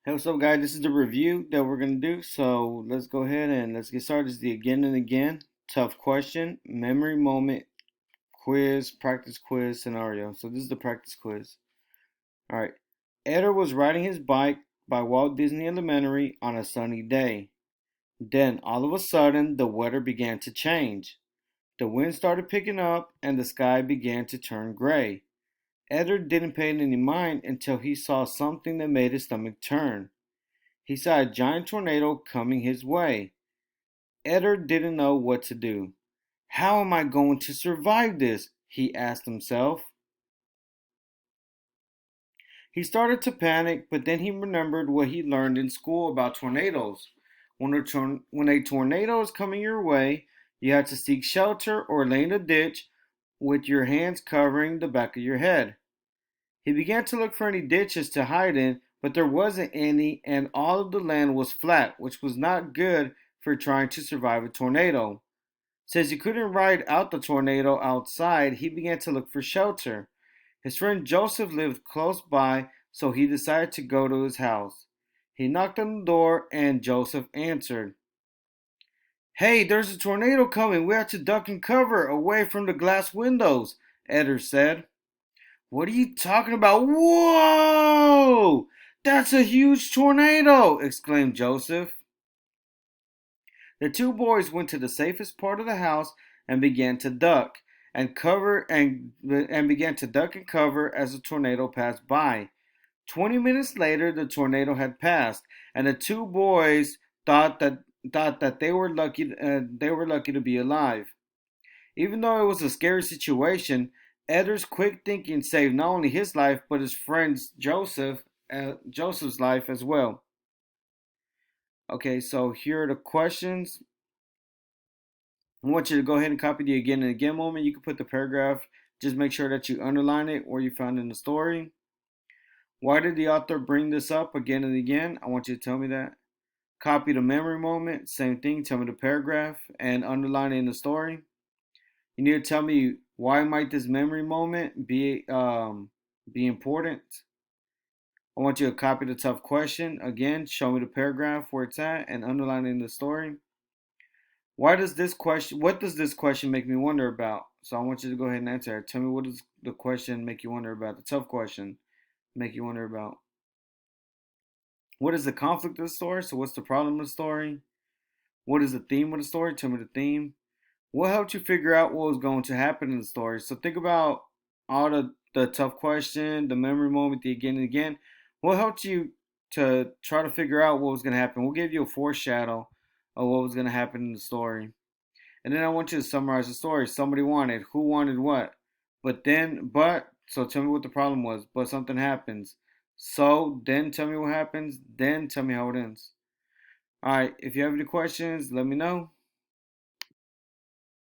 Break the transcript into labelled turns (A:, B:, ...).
A: Hey, what's up, guys? This is the review that we're gonna do. So let's go ahead and let's get started. This is the again and again tough question, memory moment, quiz, practice quiz scenario. So this is the practice quiz. All right. Eder was riding his bike by Walt Disney Elementary on a sunny day. Then all of a sudden, the weather began to change. The wind started picking up and the sky began to turn gray. Eder didn't pay any mind until he saw something that made his stomach turn. He saw a giant tornado coming his way. Eder didn't know what to do. How am I going to survive this? He asked himself. He started to panic, but then he remembered what he learned in school about tornadoes. When a tornado is coming your way, you have to seek shelter or lay in a ditch with your hands covering the back of your head. He began to look for any ditches to hide in, but there wasn't any, and all of the land was flat, which was not good for trying to survive a tornado. Since he couldn't ride out the tornado outside, he began to look for shelter. His friend Joseph lived close by, so he decided to go to his house. He knocked on the door, and Joseph answered. Hey, there's a tornado coming. We have to duck and cover away from the glass windows, Eder said. What are you talking about? Whoa! That's a huge tornado! Exclaimed Joseph. The two boys went to the safest part of the house and began to duck and began to duck and cover as the tornado passed by. 20 minutes later, the tornado had passed, and the two boys thought that they were lucky to be alive. Even though it was a scary situation, Eder's quick thinking saved not only his life but his friend's Joseph's life as well. Okay, so here are the questions. I want you to go ahead and copy the again and again moment. You can put the paragraph. Just make sure that you underline it where you found in the story. Why did the author bring this up again and again? I want you to tell me that. Copy the memory moment. Same thing. Tell me the paragraph and underline it in the story. You need to tell me why might this memory moment be important. I want you to copy the tough question again. Show me the paragraph where it's at and underline it in the story. What does this question make me wonder about? So I want you to go ahead and answer it. Tell me, what does the question make you wonder about? The tough question make you wonder about? What is the conflict of the story? So what's the problem of the story? What is the theme of the story? Tell me the theme. What helped you figure out what was going to happen in the story? So think about all the tough question, the memory moment, the again and again. What helped you to try to figure out what was going to happen? We'll give you a foreshadow of what was going to happen in the story. And then I want you to summarize the story. Somebody wanted, who wanted what? So tell me what the problem was. But something happens. So then tell me what happens. Then tell me how it ends. All right. If you have any questions, let me know.